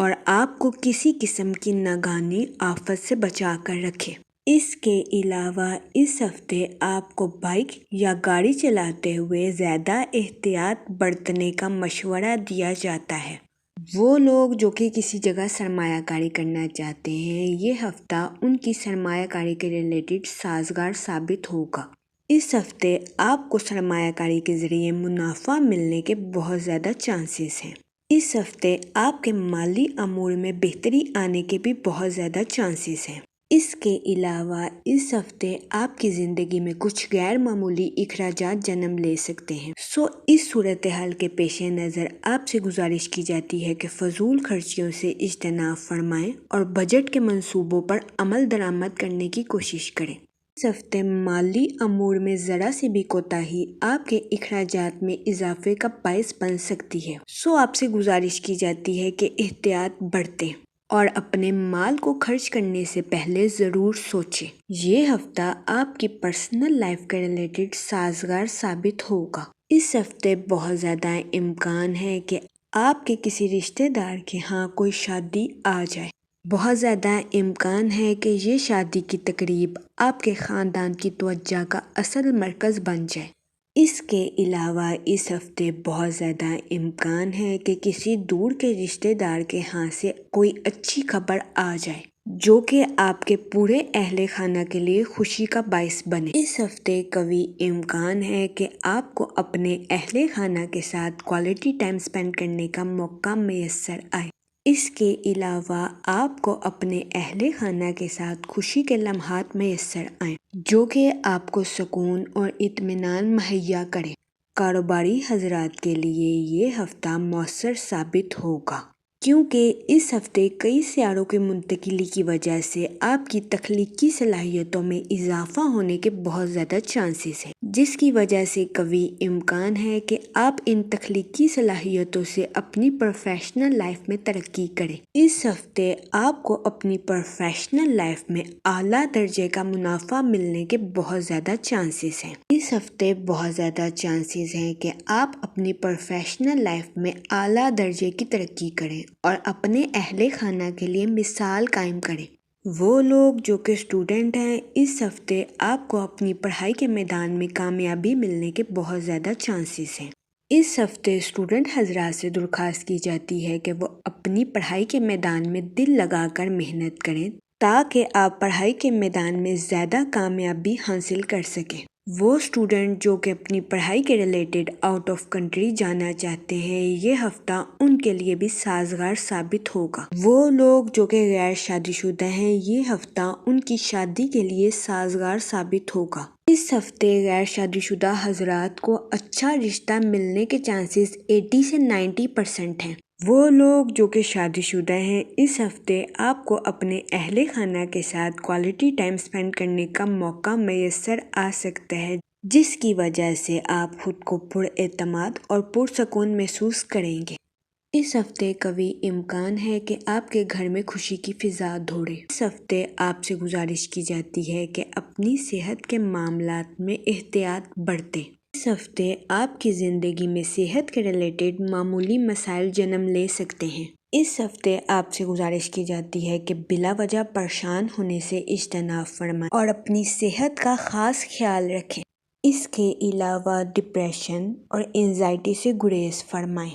اور آپ کو کسی قسم کی ناگہانی آفت سے بچا کر رکھے۔ اس کے علاوہ اس ہفتے آپ کو بائک یا گاڑی چلاتے ہوئے زیادہ احتیاط برتنے کا مشورہ دیا جاتا ہے۔ وہ لوگ جو کہ کسی جگہ سرمایہ کاری کرنا چاہتے ہیں، یہ ہفتہ ان کی سرمایہ کاری کے ریلیٹڈ سازگار ثابت ہوگا۔ اس ہفتے آپ کو سرمایہ کاری کے ذریعے منافع ملنے کے بہت زیادہ چانسز ہیں۔ اس ہفتے آپ کے مالی امور میں بہتری آنے کے بھی بہت زیادہ چانسز ہیں۔ اس کے علاوہ اس ہفتے آپ کی زندگی میں کچھ غیر معمولی اخراجات جنم لے سکتے ہیں۔ اس صورتحال کے پیش نظر آپ سے گزارش کی جاتی ہے کہ فضول خرچیوں سے اجتناب فرمائیں اور بجٹ کے منصوبوں پر عمل درآمد کرنے کی کوشش کریں۔ اس ہفتے مالی امور میں ذرا سی بھی کوتاہی آپ کے اخراجات میں اضافے کا باعث بن سکتی ہے۔ آپ سے گزارش کی جاتی ہے کہ احتیاط برتیں اور اپنے مال کو خرچ کرنے سے پہلے ضرور سوچیں۔ یہ ہفتہ آپ کی پرسنل لائف کے ریلیٹڈ سازگار ثابت ہوگا۔ اس ہفتے بہت زیادہ امکان ہے کہ آپ کے کسی رشتہ دار کے ہاں کوئی شادی آ جائے۔ بہت زیادہ امکان ہے کہ یہ شادی کی تقریب آپ کے خاندان کی توجہ کا اصل مرکز بن جائے۔ اس کے علاوہ اس ہفتے بہت زیادہ امکان ہے کہ کسی دور کے رشتہ دار کے ہاں سے کوئی اچھی خبر آ جائے جو کہ آپ کے پورے اہل خانہ کے لیے خوشی کا باعث بنے۔ اس ہفتے قوی امکان ہے کہ آپ کو اپنے اہل خانہ کے ساتھ کوالٹی ٹائم سپینڈ کرنے کا موقع میسر آئے۔ اس کے علاوہ آپ کو اپنے اہل خانہ کے ساتھ خوشی کے لمحات میسر آئیں جو کہ آپ کو سکون اور اطمینان مہیا کرے۔ کاروباری حضرات کے لیے یہ ہفتہ مؤثر ثابت ہوگا کیونکہ اس ہفتے کئی سیاروں کی منتقلی کی وجہ سے آپ کی تخلیقی صلاحیتوں میں اضافہ ہونے کے بہت زیادہ چانسز ہیں، جس کی وجہ سے قوی امکان ہے کہ آپ ان تخلیقی صلاحیتوں سے اپنی پروفیشنل لائف میں ترقی کریں۔ اس ہفتے آپ کو اپنی پروفیشنل لائف میں اعلیٰ درجے کا منافع ملنے کے بہت زیادہ چانسز ہیں۔ اس ہفتے بہت زیادہ چانسز ہیں کہ آپ اپنی پروفیشنل لائف میں اعلیٰ درجے کی ترقی کریں اور اپنے اہل خانہ کے لیے مثال قائم کریں۔ وہ لوگ جو کہ اسٹوڈنٹ ہیں، اس ہفتے آپ کو اپنی پڑھائی کے میدان میں کامیابی ملنے کے بہت زیادہ چانسز ہیں۔ اس ہفتے اسٹوڈنٹ حضرات سے درخواست کی جاتی ہے کہ وہ اپنی پڑھائی کے میدان میں دل لگا کر محنت کریں تاکہ آپ پڑھائی کے میدان میں زیادہ کامیابی حاصل کر سکیں۔ وہ اسٹوڈنٹ جو کہ اپنی پڑھائی کے ریلیٹڈ آؤٹ آف کنٹری جانا چاہتے ہیں، یہ ہفتہ ان کے لیے بھی سازگار ثابت ہوگا۔ وہ لوگ جو کہ غیر شادی شدہ ہیں، یہ ہفتہ ان کی شادی کے لیے سازگار ثابت ہوگا۔ اس ہفتے غیر شادی شدہ حضرات کو اچھا رشتہ ملنے کے چانسز 80 سے 90% ہیں۔ وہ لوگ جو کہ شادی شدہ ہیں، اس ہفتے آپ کو اپنے اہل خانہ کے ساتھ کوالٹی ٹائم سپینڈ کرنے کا موقع میسر آ سکتا ہے، جس کی وجہ سے آپ خود کو پر اعتماد اور پرسکون محسوس کریں گے۔ اس ہفتے قوی امکان ہے کہ آپ کے گھر میں خوشی کی فضا دوڑے۔ اس ہفتے آپ سے گزارش کی جاتی ہے کہ اپنی صحت کے معاملات میں احتیاط برتیں۔ اس ہفتے آپ کی زندگی میں صحت کے ریلیٹڈ معمولی مسائل جنم لے سکتے ہیں۔ اس ہفتے آپ سے گزارش کی جاتی ہے کہ بلا وجہ پریشان ہونے سے اجتناب فرمائیں اور اپنی صحت کا خاص خیال رکھیں۔ اس کے علاوہ ڈپریشن اور انزائٹی سے گریز فرمائیں۔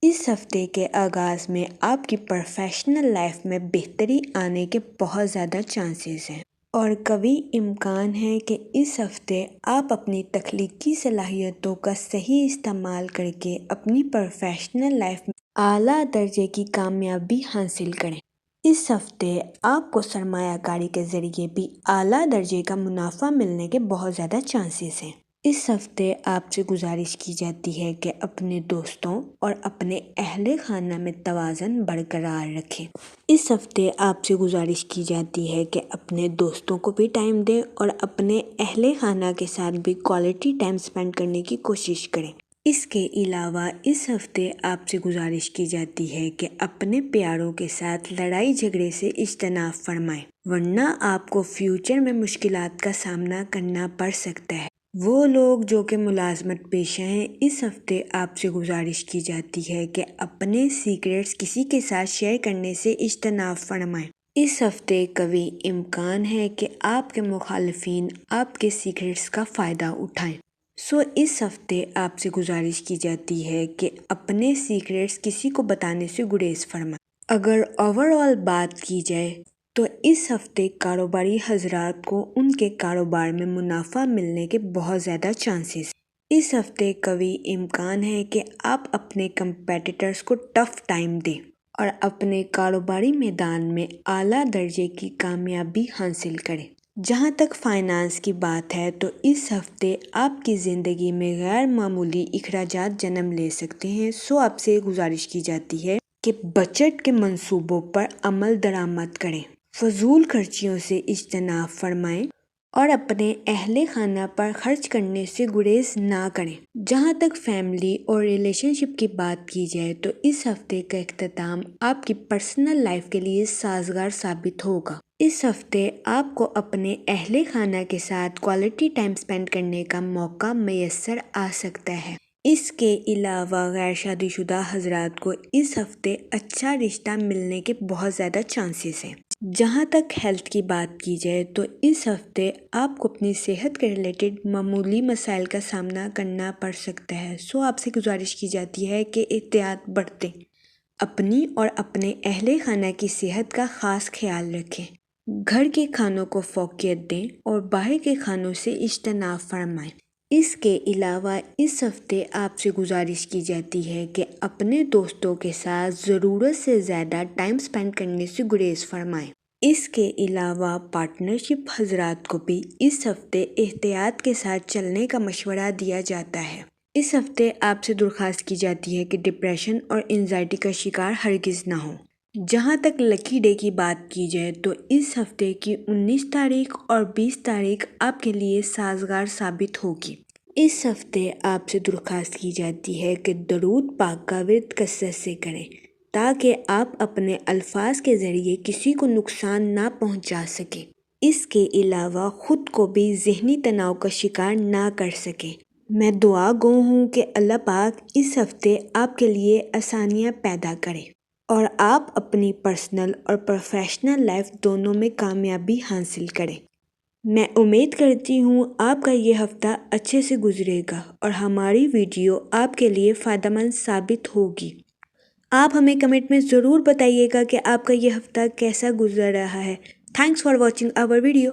اس ہفتے کے آغاز میں آپ کی پروفیشنل لائف میں بہتری آنے کے بہت زیادہ چانسز ہیں اور قوی امکان ہے کہ اس ہفتے آپ اپنی تخلیقی صلاحیتوں کا صحیح استعمال کر کے اپنی پروفیشنل لائف میں اعلیٰ درجے کی کامیابی حاصل کریں۔ اس ہفتے آپ کو سرمایہ کاری کے ذریعے بھی اعلیٰ درجے کا منافع ملنے کے بہت زیادہ چانسز ہیں۔ اس ہفتے آپ سے گزارش کی جاتی ہے کہ اپنے دوستوں اور اپنے اہل خانہ میں توازن برقرار رکھیں۔ اس ہفتے آپ سے گزارش کی جاتی ہے کہ اپنے دوستوں کو بھی ٹائم دیں اور اپنے اہل خانہ کے ساتھ بھی کوالٹی ٹائم سپینڈ کرنے کی کوشش کریں۔ اس کے علاوہ اس ہفتے آپ سے گزارش کی جاتی ہے کہ اپنے پیاروں کے ساتھ لڑائی جھگڑے سے اجتناب فرمائیں، ورنہ آپ کو فیوچر میں مشکلات کا سامنا کرنا پڑ سکتا ہے۔ وہ لوگ جو کہ ملازمت پیشہ ہیں، اس ہفتے آپ سے گزارش کی جاتی ہے کہ اپنے سیکریٹس کسی کے ساتھ شیئر کرنے سے اجتناب فرمائیں۔ اس ہفتے قوی امکان ہے کہ آپ کے مخالفین آپ کے سیکریٹس کا فائدہ اٹھائیں۔ اس ہفتے آپ سے گزارش کی جاتی ہے کہ اپنے سیکریٹس کسی کو بتانے سے گریز فرمائیں۔ اگر اوور آل بات کی جائے تو اس ہفتے کاروباری حضرات کو ان کے کاروبار میں منافع ملنے کے بہت زیادہ چانسز ہیں۔ اس ہفتے قوی امکان ہے کہ آپ اپنے کمپیٹیٹرز کو ٹف ٹائم دیں اور اپنے کاروباری میدان میں اعلیٰ درجے کی کامیابی حاصل کریں۔ جہاں تک فائنانس کی بات ہے تو اس ہفتے آپ کی زندگی میں غیر معمولی اخراجات جنم لے سکتے ہیں، آپ سے گزارش کی جاتی ہے کہ بجٹ کے منصوبوں پر عمل درآمد کریں، فضول خرچیوں سے اجتناب فرمائیں اور اپنے اہل خانہ پر خرچ کرنے سے گریز نہ کریں۔ جہاں تک فیملی اور ریلیشن شپ کی بات کی جائے تو اس ہفتے کا اختتام آپ کی پرسنل لائف کے لیے سازگار ثابت ہوگا۔ اس ہفتے آپ کو اپنے اہل خانہ کے ساتھ کوالٹی ٹائم سپینڈ کرنے کا موقع میسر آ سکتا ہے۔ اس کے علاوہ غیر شادی شدہ حضرات کو اس ہفتے اچھا رشتہ ملنے کے بہت زیادہ چانسز ہیں۔ جہاں تک ہیلتھ کی بات کی جائے تو اس ہفتے آپ کو اپنی صحت کے ریلیٹڈ معمولی مسائل کا سامنا کرنا پڑ سکتا ہے، آپ سے گزارش کی جاتی ہے کہ احتیاط برتیں، اپنی اور اپنے اہل خانہ کی صحت کا خاص خیال رکھیں، گھر کے کھانوں کو فوقیت دیں اور باہر کے کھانوں سے اجتناب فرمائیں۔ اس کے علاوہ اس ہفتے آپ سے گزارش کی جاتی ہے کہ اپنے دوستوں کے ساتھ ضرورت سے زیادہ ٹائم سپینڈ کرنے سے گریز فرمائیں۔ اس کے علاوہ پارٹنرشپ حضرات کو بھی اس ہفتے احتیاط کے ساتھ چلنے کا مشورہ دیا جاتا ہے۔ اس ہفتے آپ سے درخواست کی جاتی ہے کہ ڈپریشن اور انزائٹی کا شکار ہرگز نہ ہو۔ جہاں تک لکی ڈے کی بات کی جائے تو اس ہفتے کی 19 تاریخ اور 20 تاریخ آپ کے لیے سازگار ثابت ہوگی۔ اس ہفتے آپ سے درخواست کی جاتی ہے کہ درود پاک کا ورد کثرت سے کریں تاکہ آپ اپنے الفاظ کے ذریعے کسی کو نقصان نہ پہنچا سکیں۔ اس کے علاوہ خود کو بھی ذہنی تناؤ کا شکار نہ کر سکیں۔ میں دعا گو ہوں کہ اللہ پاک اس ہفتے آپ کے لیے آسانیاں پیدا کرے اور آپ اپنی پرسنل اور پروفیشنل لائف دونوں میں کامیابی حاصل کریں۔ میں امید کرتی ہوں آپ کا یہ ہفتہ اچھے سے گزرے گا اور ہماری ویڈیو آپ کے لیے فائدہ مند ثابت ہوگی۔ آپ ہمیں کمنٹ میں ضرور بتائیے گا کہ آپ کا یہ ہفتہ کیسا گزر رہا ہے۔ Thanks for watching our video.